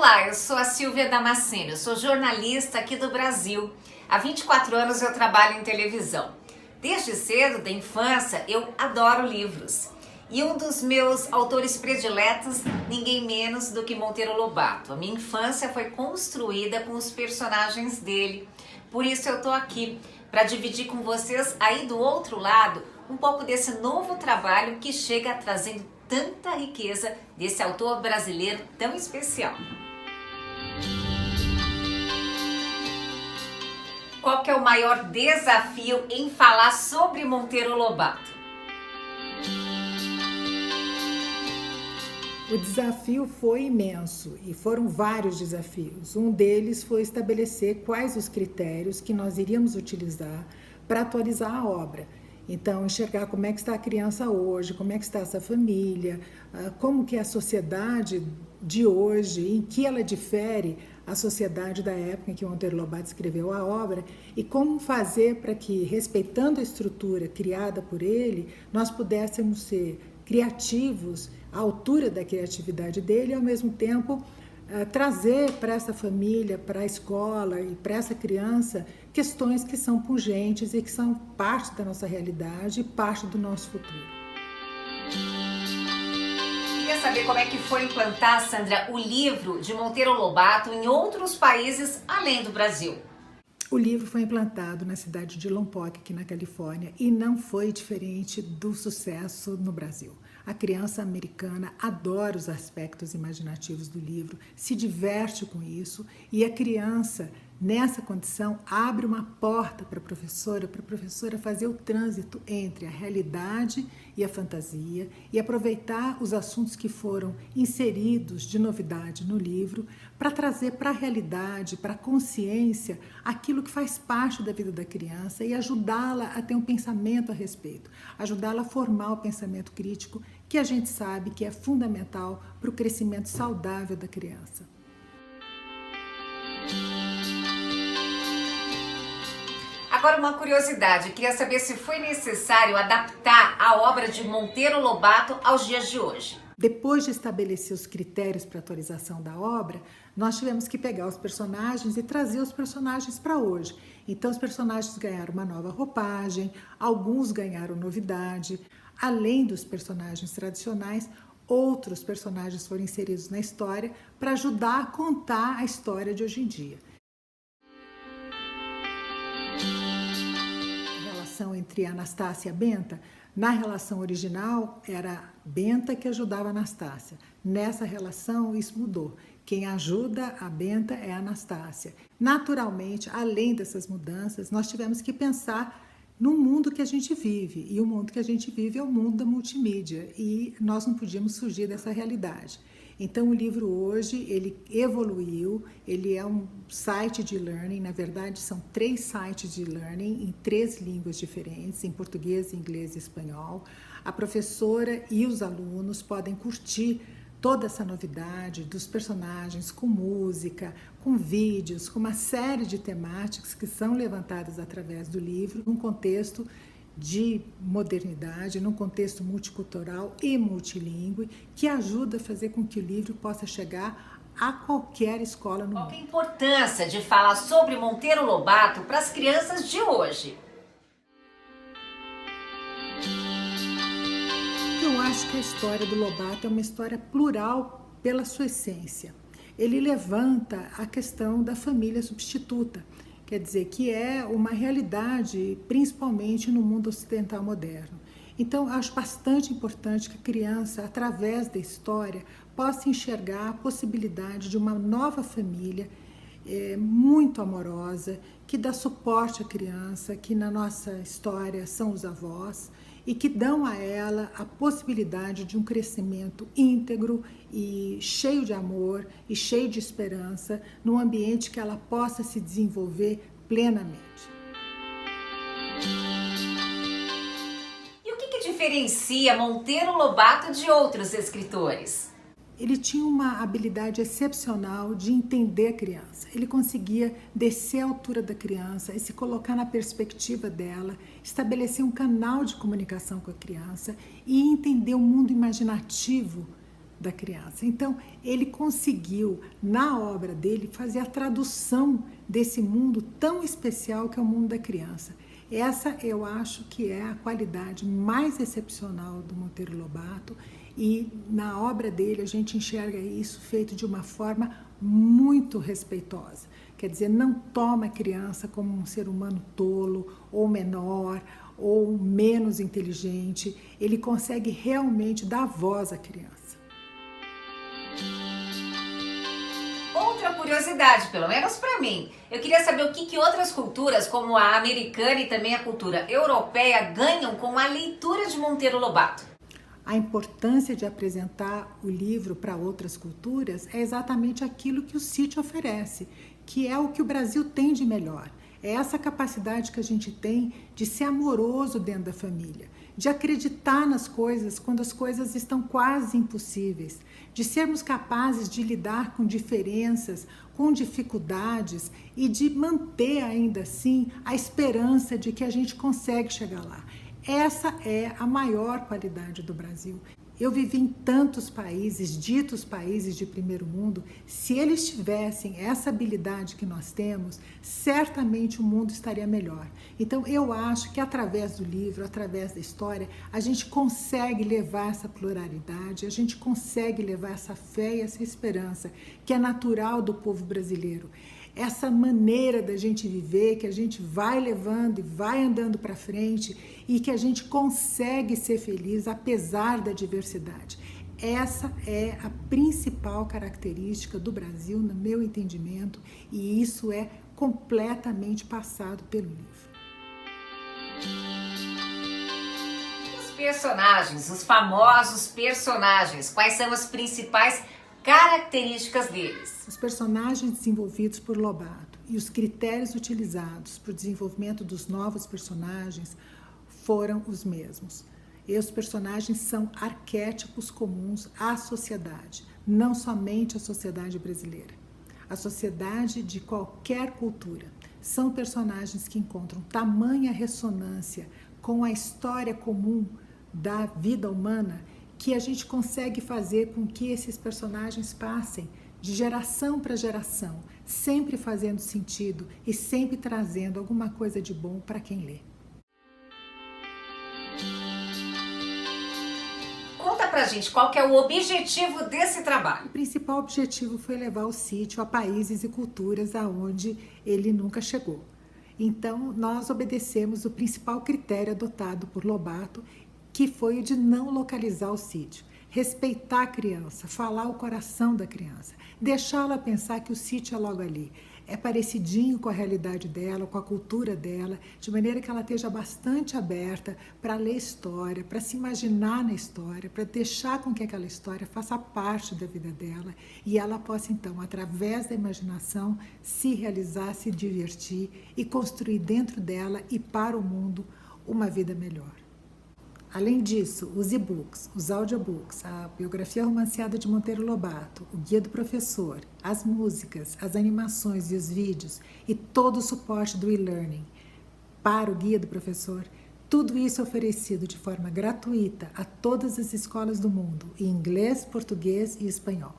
Olá, eu sou a Silvia Damasceno, eu sou jornalista aqui do Brasil. Há 24 anos eu trabalho em televisão. Desde cedo, da infância, eu adoro livros. E um dos meus autores prediletos, ninguém menos do que Monteiro Lobato. A minha infância foi construída com os personagens dele. Por isso eu tô aqui para dividir com vocês aí do outro lado um pouco desse novo trabalho que chega trazendo tanta riqueza desse autor brasileiro tão especial. Qual que é o maior desafio em falar sobre Monteiro Lobato? O desafio foi imenso e foram vários desafios. Um deles foi estabelecer quais os critérios que nós iríamos utilizar para atualizar a obra. Então, enxergar como é que está a criança hoje, como é que está essa família, como que é a sociedade de hoje, em que ela difere a sociedade da época em que o Monteiro Lobato escreveu a obra e como fazer para que, respeitando a estrutura criada por ele, nós pudéssemos ser criativos à altura da criatividade dele e, ao mesmo tempo, trazer para essa família, para a escola e para essa criança questões que são pungentes e que são parte da nossa realidade e parte do nosso futuro. Queria saber como é que foi implantar, Sandra, o livro de Monteiro Lobato em outros países além do Brasil. O livro foi implantado na cidade de Lompoc, aqui na Califórnia, e não foi diferente do sucesso no Brasil. A criança americana adora os aspectos imaginativos do livro, se diverte com isso, e a criança, nessa condição, abre uma porta para a professora fazer o trânsito entre a realidade e a fantasia e aproveitar os assuntos que foram inseridos de novidade no livro para trazer para a realidade, para a consciência, aquilo que faz parte da vida da criança e ajudá-la a ter um pensamento a respeito, ajudá-la a formar o pensamento crítico, que a gente sabe que é fundamental para o crescimento saudável da criança. Agora uma curiosidade, queria saber se foi necessário adaptar a obra de Monteiro Lobato aos dias de hoje. Depois de estabelecer os critérios para atualização da obra, nós tivemos que pegar os personagens e trazer os personagens para hoje. Então os personagens ganharam uma nova roupagem, alguns ganharam novidade. Além dos personagens tradicionais, outros personagens foram inseridos na história para ajudar a contar a história de hoje em dia. Entre Anastácia e a Benta, na relação original era Benta que ajudava a Anastácia. Nessa relação isso mudou. Quem ajuda a Benta é a Anastácia. Naturalmente, além dessas mudanças, nós tivemos que pensar no mundo que a gente vive. E o mundo que a gente vive é o mundo da multimídia. E nós não podíamos fugir dessa realidade. Então o livro hoje, ele evoluiu, ele é um site de e-learning, na verdade são 3 sites de e-learning em 3 línguas diferentes, em português, inglês e espanhol. A professora e os alunos podem curtir toda essa novidade dos personagens com música, com vídeos, com uma série de temáticas que são levantadas através do livro, num contexto de modernidade, num contexto multicultural e multilingüe, que ajuda a fazer com que o livro possa chegar a qualquer escola no mundo. Qual é a importância de falar sobre Monteiro Lobato para as crianças de hoje? Eu acho que a história do Lobato é uma história plural pela sua essência. Ele levanta a questão da família substituta, quer dizer, que é uma realidade, principalmente no mundo ocidental moderno. Então, acho bastante importante que a criança, através da história, possa enxergar a possibilidade de uma nova família muito amorosa, que dá suporte à criança, que na nossa história são os avós, e que dão a ela a possibilidade de um crescimento íntegro e cheio de amor e cheio de esperança, num ambiente que ela possa se desenvolver plenamente. E o que diferencia Monteiro Lobato de outros escritores? Ele tinha uma habilidade excepcional de entender a criança. Ele conseguia descer à altura da criança e se colocar na perspectiva dela, estabelecer um canal de comunicação com a criança e entender o mundo imaginativo da criança. Então, ele conseguiu, na obra dele, fazer a tradução desse mundo tão especial que é o mundo da criança. Essa eu acho que é a qualidade mais excepcional do Monteiro Lobato, e na obra dele a gente enxerga isso feito de uma forma muito respeitosa. Quer dizer, não toma a criança como um ser humano tolo ou menor ou menos inteligente. Ele consegue realmente dar voz à criança. Outra curiosidade, pelo menos para mim, eu queria saber o que outras culturas, como a americana e também a cultura europeia, ganham com a leitura de Monteiro Lobato. A importância de apresentar o livro para outras culturas é exatamente aquilo que o sítio oferece, que é o que o Brasil tem de melhor. É essa capacidade que a gente tem de ser amoroso dentro da família, de acreditar nas coisas quando as coisas estão quase impossíveis, de sermos capazes de lidar com diferenças, com dificuldades e de manter ainda assim a esperança de que a gente consegue chegar lá. Essa é a maior qualidade do Brasil. Eu vivi em tantos países, ditos países de primeiro mundo. Se eles tivessem essa habilidade que nós temos, certamente o mundo estaria melhor. Então eu acho que através do livro, através da história, a gente consegue levar essa pluralidade, a gente consegue levar essa fé e essa esperança que é natural do povo brasileiro. Essa maneira da gente viver, que a gente vai levando e vai andando para frente e que a gente consegue ser feliz apesar da diversidade. Essa é a principal característica do Brasil, no meu entendimento, e isso é completamente passado pelo livro. Os personagens, os famosos personagens, quais são as principais características deles? Os personagens desenvolvidos por Lobato e os critérios utilizados para o desenvolvimento dos novos personagens foram os mesmos. E os personagens são arquétipos comuns à sociedade, não somente à sociedade brasileira, a sociedade de qualquer cultura. São personagens que encontram tamanha ressonância com a história comum da vida humana que a gente consegue fazer com que esses personagens passem de geração para geração, sempre fazendo sentido e sempre trazendo alguma coisa de bom para quem lê. Conta pra gente qual que é o objetivo desse trabalho. O principal objetivo foi levar o sítio a países e culturas aonde ele nunca chegou. Então, nós obedecemos o principal critério adotado por Lobato, que foi o de não localizar o sítio, respeitar a criança, falar o coração da criança, deixá-la pensar que o sítio é logo ali, é parecidinho com a realidade dela, com a cultura dela, de maneira que ela esteja bastante aberta para ler história, para se imaginar na história, para deixar com que aquela história faça parte da vida dela e ela possa então, através da imaginação, se realizar, se divertir e construir dentro dela e para o mundo uma vida melhor. Além disso, os e-books, os audiobooks, a biografia romanceada de Monteiro Lobato, o guia do professor, as músicas, as animações e os vídeos e todo o suporte do e-learning para o guia do professor, tudo isso é oferecido de forma gratuita a todas as escolas do mundo, em inglês, português e espanhol.